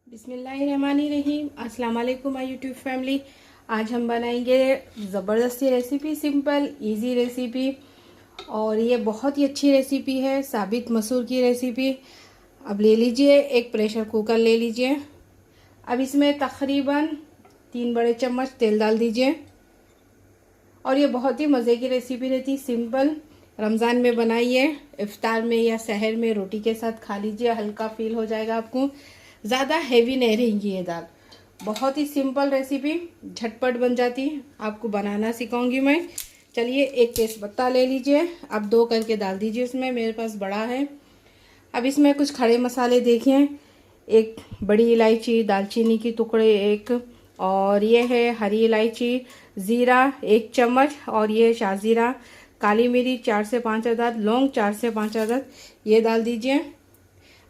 बिस्मिल्लाहिर्रहमानिर्रहीम। अस्सलाम वालेकुम माय यूट्यूब फैमिली। आज हम बनाएंगे ज़बरदस्ती रेसिपी, सिंपल इजी रेसिपी, और ये बहुत ही अच्छी रेसिपी है, साबित मसूर की रेसिपी। अब ले लीजिए, एक प्रेशर कुकर ले लीजिए। अब इसमें तकरीबन 3 बड़े चम्मच तेल डाल दीजिए। और ये बहुत ही मज़े की रेसिपी रहती, सिंपल। रमज़ान में बनाइए, इफ्तार में या सहर में रोटी के साथ खा लीजिए, हल्का फील हो जाएगा आपको। ज़्यादा हैवी नहीं रहेगी ये दाल। बहुत ही सिंपल रेसिपी, झटपट बन जाती। आपको बनाना सिखाऊंगी मैं। चलिए, एक तेज़पत्ता ले लीजिए, अब 2 करके डाल दीजिए इसमें, मेरे पास बड़ा है। अब इसमें कुछ खड़े मसाले देखिए, एक बड़ी इलायची, दालचीनी की टुकड़े एक, और ये है हरी इलायची, ज़ीरा 1 चम्मच, और ये शाहजीरा, काली मिर्च 4 से 5 अदद, लौंग 4 से 5 अदद, ये डाल दीजिए।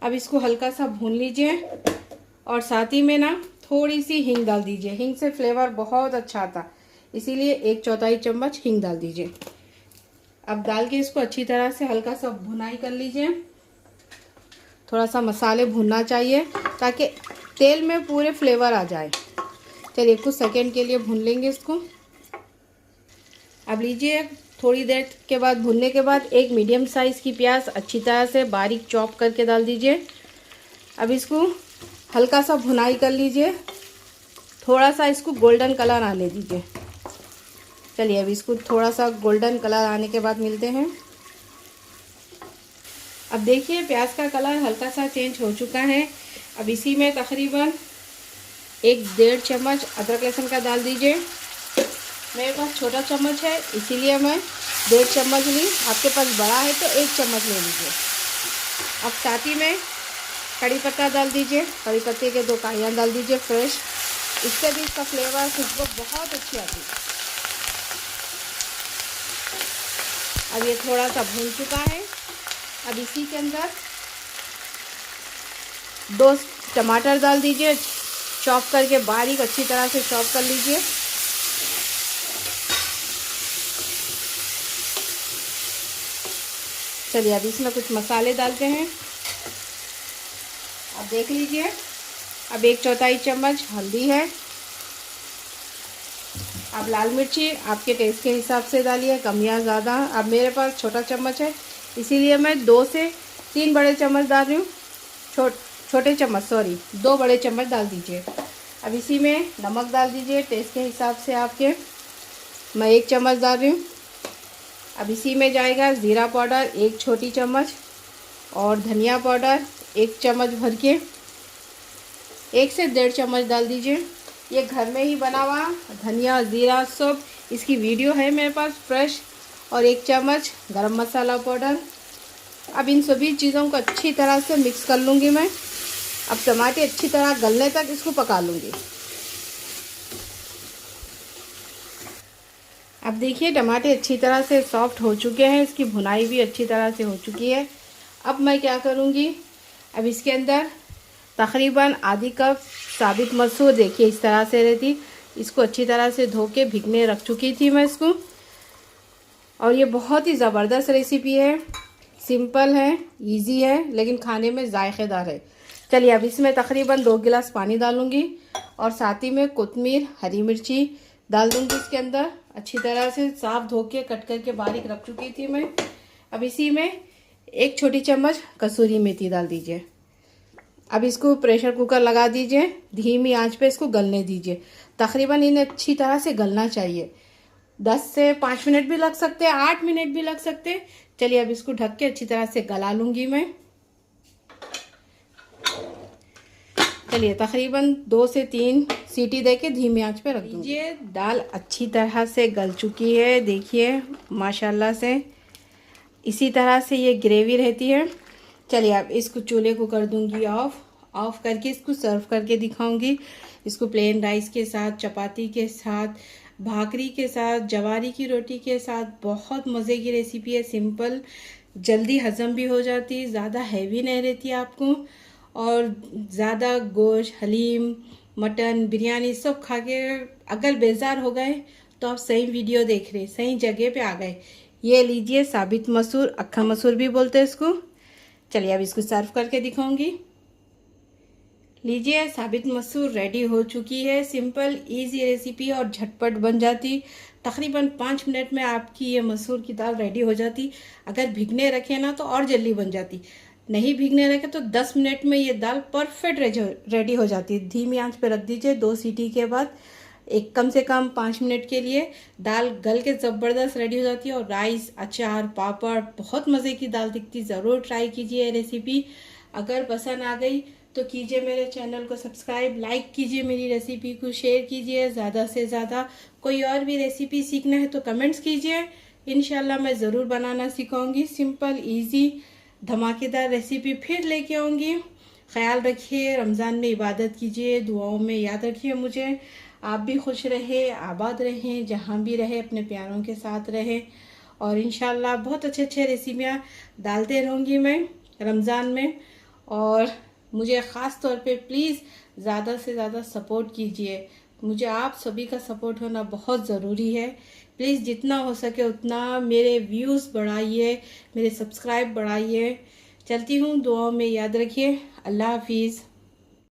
अब इसको हल्का सा भून लीजिए, और साथ ही में ना थोड़ी सी हींग डाल दीजिए। हींग से फ्लेवर बहुत अच्छा आता, इसीलिए 1/4 चम्मच हींग डाल दीजिए। अब डाल के इसको अच्छी तरह से हल्का सा भुनाई कर लीजिए। थोड़ा सा मसाले भूनना चाहिए ताकि तेल में पूरे फ्लेवर आ जाए। चलिए, कुछ सेकंड के लिए भून लेंगे इसको। अब लीजिए, थोड़ी देर के बाद, भूनने के बाद, एक मीडियम साइज़ की प्याज अच्छी तरह से बारीक चॉप करके डाल दीजिए। अब इसको हल्का सा भुनाई कर लीजिए, थोड़ा सा इसको गोल्डन कलर आने दीजिए। चलिए, अब इसको थोड़ा सा गोल्डन कलर आने के बाद मिलते हैं। अब देखिए, प्याज का कलर हल्का सा चेंज हो चुका है। अब इसी में तकरीबन 1-1.5 चम्मच अदरक लहसुन का डाल दीजिए। मेरे पास छोटा चम्मच है, इसीलिए मैं 1.5 चम्मच ली। आपके पास बड़ा है तो 1 चम्मच ले लीजिए। अब साथ ही में कड़ी पत्ता डाल दीजिए, कड़ी पत्ते के 2 काइयाँ डाल दीजिए फ्रेश। इससे भी इसका फ्लेवर, खुशबू बहुत अच्छी आती है। अब ये थोड़ा सा भून चुका है। अब इसी के अंदर 2 टमाटर डाल दीजिए, चॉप करके बारीक अच्छी तरह से चॉप कर लीजिए। चलिए, अब इसमें कुछ मसाले डालते हैं। अब देख लीजिए, अब 1/4 चम्मच हल्दी है। अब लाल मिर्ची आपके टेस्ट के हिसाब से डालिए, कम या ज़्यादा। अब मेरे पास छोटा चम्मच है, इसीलिए मैं 2 से 3 बड़े चम्मच डाल रही हूँ। छोटे चम्मच, सॉरी, 2 बड़े चम्मच डाल दीजिए। अब इसी में नमक डाल दीजिए टेस्ट के हिसाब से आपके। मैं 1 चम्मच डाल रही हूँ। अब इसी में जाएगा ज़ीरा पाउडर 1 छोटी चम्मच, और धनिया पाउडर 1 चम्मच भर के 1 से 1.5 चम्मच डाल दीजिए। ये घर में ही बना हुआ धनिया, ज़ीरा सब, इसकी वीडियो है मेरे पास फ्रेश। और 1 चम्मच गरम मसाला पाउडर। अब इन सभी चीज़ों को अच्छी तरह से मिक्स कर लूँगी मैं। अब टमाटर अच्छी तरह गलने तक इसको पका लूँगी। अब देखिए, टमाटर अच्छी तरह से सॉफ्ट हो चुके हैं, इसकी भुनाई भी अच्छी तरह से हो चुकी है। अब मैं क्या करूँगी, अब इसके अंदर तकरीबन आधी कप साबित मसूर, देखिए इस तरह से रहती, इसको अच्छी तरह से धो के भिगने रख चुकी थी मैं इसको। और ये बहुत ही ज़बरदस्त रेसिपी है, सिंपल है, इजी है, लेकिन खाने में जायकेदार है। चलिए, अब इसमें तकरीबन 2 गिलास पानी डालूँगी, और साथ ही में कोतमीर, हरी मिर्ची डाल दूँगी इसके अंदर। अच्छी तरह से साफ धो के कट करके बारीक रख चुकी थी मैं। अब इसी में 1 छोटी चम्मच कसूरी मेथी डाल दीजिए। अब इसको प्रेशर कुकर लगा दीजिए, धीमी आंच पे इसको गलने दीजिए। तकरीबन इन्हें अच्छी तरह से गलना चाहिए। 10 से 5 मिनट भी लग सकते हैं, 8 मिनट भी लग सकते हैं। चलिए, अब इसको ढक के अच्छी तरह से गला लूँगी मैं। चलिए, तकरीबन 2 से 3 सीटी देके धीमी आंच पे रख दूँगी। ये दाल अच्छी तरह से गल चुकी है, देखिए माशाल्लाह से। इसी तरह से ये ग्रेवी रहती है। चलिए, अब इसको चूल्हे को कर दूँगी ऑफ करके इसको सर्व करके दिखाऊंगी। इसको प्लेन राइस के साथ, चपाती के साथ, भाकरी के साथ, जवारी की रोटी के साथ। बहुत मज़े की रेसिपी है, सिंपल, जल्दी हज़म भी हो जाती, ज़्यादा हैवी नहीं रहती आपको। और ज़्यादा गोश्त, हलीम, मटन, बिरयानी सब खा के अगर बेजार हो गए तो आप सही वीडियो देख रहे, सही जगह पे आ गए। ये लीजिए साबित मसूर, अक्खा मसूर भी बोलते हैं इसको। चलिए, अब इसको सर्व करके दिखाऊंगी। लीजिए, साबित मसूर रेडी हो चुकी है। सिंपल इजी रेसिपी और झटपट बन जाती। तकरीबन 5 मिनट में आपकी ये मसूर की दाल रेडी हो जाती। अगर भिगने रखे ना तो और जल्दी बन जाती, नहीं भिगने रखे तो 10 मिनट में ये दाल परफेक्ट रेडी हो जाती। धीमी आंच पे रख दीजिए। 2 सीटी के बाद एक कम से कम 5 मिनट के लिए दाल गल के ज़बरदस्त रेडी हो जाती है। और राइस, अचार, पापड़, बहुत मज़े की दाल दिखती। ज़रूर ट्राई कीजिए ये रेसिपी। अगर पसंद आ गई तो कीजिए मेरे चैनल को सब्सक्राइब, लाइक कीजिए मेरी रेसिपी को, शेयर कीजिए ज़्यादा से ज़्यादा। कोई और भी रेसिपी सीखना है तो कमेंट्स कीजिए, इंशाल्लाह मैं ज़रूर बनाना सिखाऊंगी। सिंपल इजी धमाकेदार रेसिपी फिर लेके आऊँगी। ख्याल रखिए, रमज़ान में इबादत कीजिए, दुआओं में याद रखिए मुझे। आप भी खुश रहे, आबाद रहें, जहाँ भी रहे अपने प्यारों के साथ रहें। और इंशाल्लाह बहुत अच्छे अच्छे रेसिपियाँ डालते रहूँगी मैं रमज़ान में। और मुझे ख़ास तौर पे प्लीज़ ज़्यादा से ज़्यादा सपोर्ट कीजिए। मुझे आप सभी का सपोर्ट होना बहुत ज़रूरी है। प्लीज़ जितना हो सके उतना मेरे व्यूज़ बढ़ाइए, मेरे सब्सक्राइब बढ़ाइए। चलती हूँ, दुआओं में याद रखिए। अल्लाह हाफिज़।